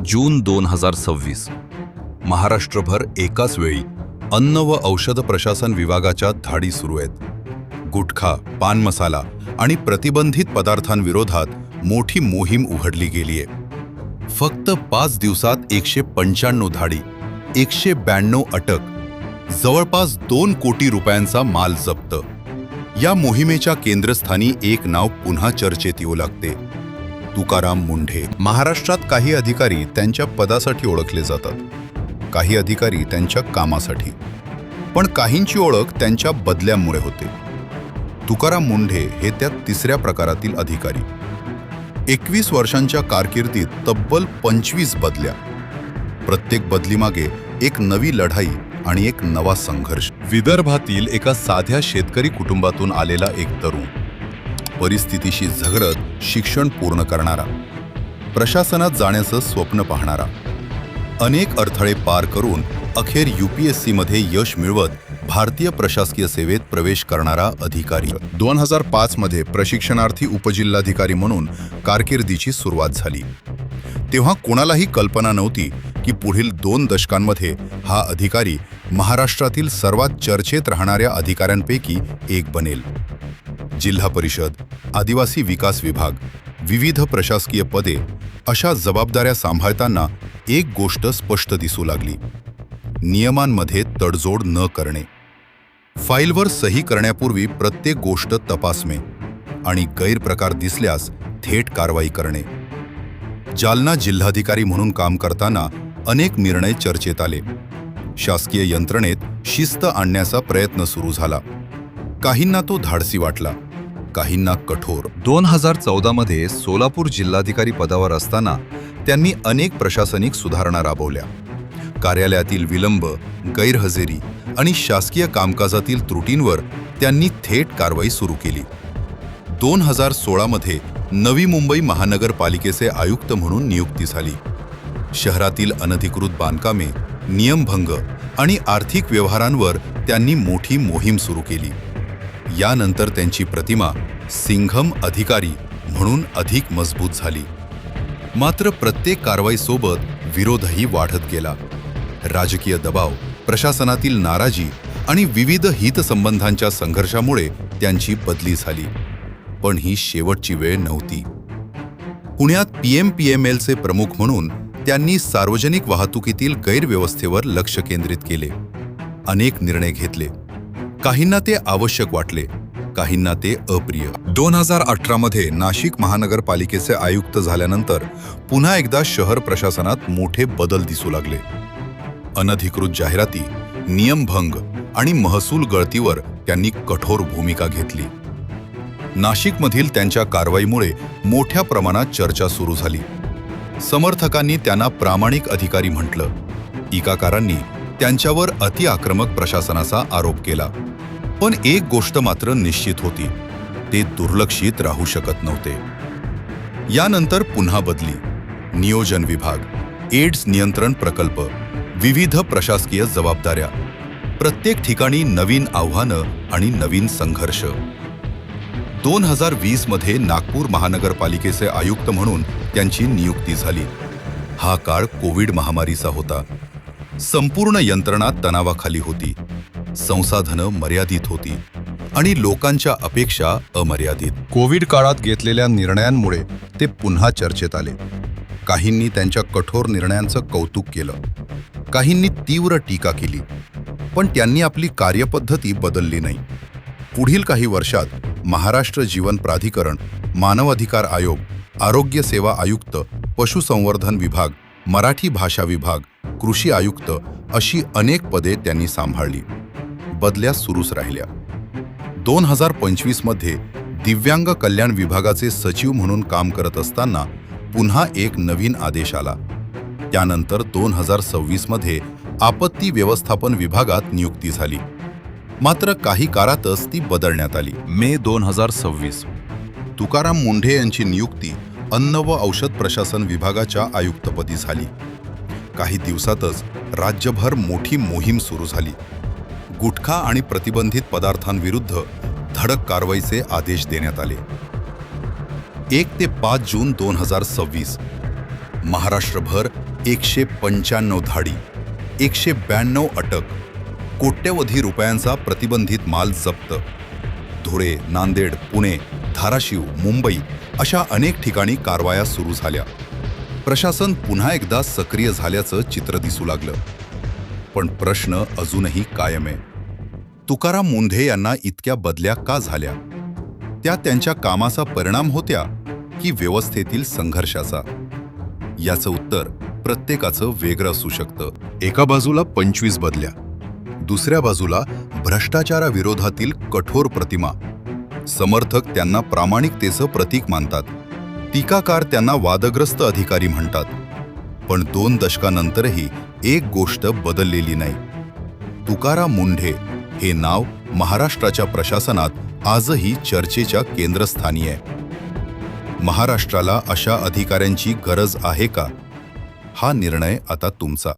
जून 2026. महाराष्ट्रभर एकाच वेळी अन्न व औषध प्रशासन विभागाच्या धाडी सुरू आहेत. गुटखा, पान मसाला आणि प्रतिबंधित पदार्थांविरोधात मोठी मोहीम उघडली गेलीये. फक्त 5 दिवसात 195 धाडी, 192 अटक, जवळपास 2 कोटी रुपयांचा माल जप्त. या मोहिमेच्या केंद्रस्थानी एक नाव पुन्हा चर्चेत येऊ लागते, तुकाराम मुंढे. महाराष्ट्रात काही अधिकारी त्यांच्या पदासाठी ओळखले जातात, काही अधिकारी त्यांच्या कामासाठी, पण काहींची ओळख त्यांच्या बदल्यांमुळे होते. तुकाराम मुंढे हे त्या तिसऱ्या प्रकारातील अधिकारी. 21 वर्षांच्या कारकिर्दीत तब्बल 25 बदल्या. प्रत्येक बदलीमागे एक नवी लढाई आणि एक नवा संघर्ष. विदर्भातील एका साध्या शेतकरी कुटुंबातून आलेला एक तरुण, परिस्थितीशी झगडत शिक्षण पूर्ण करणारा, प्रशासनात जाण्याचं स्वप्न पाहणारा, अनेक अडथळे पार करून अखेर UPSC मध्ये यश मिळवत भारतीय प्रशासकीय सेवेत प्रवेश करणारा अधिकारी. 2005 मध्ये प्रशिक्षणार्थी उपजिल्हाधिकारी म्हणून कारकिर्दीची सुरुवात झाली. तेव्हा कोणालाही कल्पना नव्हती की पुढील 2 दशकांमध्ये हा अधिकारी महाराष्ट्रातील सर्वात चर्चेत राहणाऱ्या अधिकाऱ्यांपैकी एक बनेल. जिल्हा परिषद, आदिवासी विकास विभाग, विविध प्रशासकीय पदे अशा जबाबदाऱ्या सांभाळताना एक गोष्ट स्पष्ट दिसू लागली: नियमांमध्ये तडजोड न करणे, फाईलवर सही करण्यापूर्वी प्रत्येक गोष्ट तपासणे आणि गैरप्रकार दिसल्यास थेट कारवाई करणे. जालना जिल्हाधिकारी म्हणून काम करताना अनेक निर्णय चर्चेत आले. शासकीय यंत्रणेत शिस्त आणण्याचा प्रयत्न सुरू झाला. काहींना तो धाडसी वाटला, काहींना कठोर. 2014 मध्ये सोलापूर जिल्हाधिकारी पदावर असताना त्यांनी अनेक प्रशासनिक सुधारणा राबवल्या. कार्यालयातील विलंब, गैरहजेरी आणि शासकीय कामकाजातील त्रुटींवर त्यांनी थेट कारवाई सुरू केली. 2016 मध्ये नवी मुंबई महानगरपालिकेचे आयुक्त म्हणून नियुक्ती झाली. शहरातील अनधिकृत बांधकामे, नियमभंग आणि आर्थिक व्यवहारांवर त्यांनी मोठी मोहीम सुरू केली. यानंतर त्यांची प्रतिमा सिंघम अधिकारी म्हणून अधिक मजबूत झाली. मात्र प्रत्येक कारवाईसोबत विरोधही वाढत गेला. राजकीय दबाव, प्रशासनातील नाराजी आणि विविध हितसंबंधांच्या संघर्षामुळे त्यांची बदली झाली. पण ही शेवटची वेळ नव्हती. पुण्यात PMPMLचे प्रमुख म्हणून त्यांनी सार्वजनिक वाहतुकीतील गैरव्यवस्थेवर लक्ष केंद्रित केले. अनेक निर्णय घेतले. काहींना ते आवश्यक वाटले, काहींना ते अप्रिय. 2018 मध्ये नाशिक महानगरपालिकेचे आयुक्त झाल्यानंतर पुन्हा एकदा शहर प्रशासनात मोठे बदल दिसू लागले. अनधिकृत जाहिराती, नियमभंग आणि महसूल गळतीवर त्यांनी कठोर भूमिका घेतली. नाशिकमधील त्यांच्या कारवाईमुळे मोठ्या प्रमाणात चर्चा सुरू झाली. समर्थकांनी त्यांना प्रामाणिक अधिकारी म्हटलं. टीकाकारांनी त्यांच्यावर अतिआक्रमक प्रशासनाचा आरोप केला. पण एक गोष्ट मात्र निश्चित होती: ते दुर्लक्षित राहू शकत नव्हते. यानंतर पुन्हा बदली, नियोजन विभाग, एड्स नियंत्रण प्रकल्प, विविध प्रशासकीय जबाबदाऱ्या, प्रत्येक ठिकाणी नवीन आव्हानं आणि नवीन संघर्ष. 2020 मध्ये नागपूर महानगरपालिकेचे आयुक्त म्हणून त्यांची नियुक्ती झाली. हा काळ कोविड महामारीचा होता. संपूर्ण यंत्रणा तणावाखाली होती, संसाधनं मर्यादित होती आणि लोकांच्या अपेक्षा अमर्यादित. कोविड काळात घेतलेल्या निर्णयांमुळे ते पुन्हा चर्चेत आले. काहींनी त्यांच्या कठोर निर्णयांचं कौतुक केलं, काहींनी तीव्र टीका केली, पण त्यांनी आपली कार्यपद्धती बदलली नाही. पुढील काही वर्षात महाराष्ट्र जीवन प्राधिकरण, मानवाधिकार आयोग, आरोग्य सेवा आयुक्त, पशुसंवर्धन विभाग, मराठी भाषा विभाग, कृषी आयुक्त अशी अनेक पदे त्यांनी सांभाळली. बदल्या सुरूच राहिल्या. 2025 मध्ये दिव्यांग कल्याण विभागाचे सचिव म्हणून काम करत असताना पुन्हा एक नवीन आदेश आला. त्यानंतर 2026 मध्ये आपत्ती व्यवस्थापन विभागात नियुक्ती झाली. मात्र काही काळातच ती बदलण्यात आली. मे 2026 तुकाराम मुंढे यांची नियुक्ती अन्न व औषध प्रशासन विभागाच्या आयुक्तपदी झाली. काही दिवसातच राज्यभर मोठी मोहीम सुरू झाली. गुटखा आणि प्रतिबंधित पदार्थांविरुद्ध धडक कारवाईचे आदेश देण्यात आले. 1 ते 5 जून 2026 महाराष्ट्रभर 195 धाडी, 192 अटक, कोट्यवधी रुपयांचा प्रतिबंधित माल जप्त. धुळे, नांदेड, पुणे, धाराशिव, मुंबई अशा अनेक ठिकाणी कारवाया सुरू झाल्या. प्रशासन पुन्हा एकदा सक्रिय झाल्याचं चित्र दिसू लागलं. पण प्रश्न अजूनही कायम आहे. तुकाराम मुंढे यांना इतक्या बदल्या का झाल्या? त्या त्यांच्या कामाचा परिणाम होत्या की व्यवस्थेतील संघर्षाचा? याचं उत्तर प्रत्येकाचं वेगळं असू शकतं. एका बाजूला 25 बदल्या, दुसऱ्या बाजूला भ्रष्टाचाराविरोधातील कठोर प्रतिमा. समर्थक त्यांना प्रामाणिकतेचं प्रतीक मानतात, टीकाकार त्यांना वादग्रस्त अधिकारी म्हणतात. पण 2 दशकानंतरही एक गोष्ट बदललेली नाही. तुकाराम मुंढे हे नाव महाराष्ट्राच्या प्रशासनात आजही चर्चेच्या केंद्रस्थानी आहे. महाराष्ट्राला अशा अधिकाऱ्यांची गरज आहे का? हा निर्णय आता तुमचा.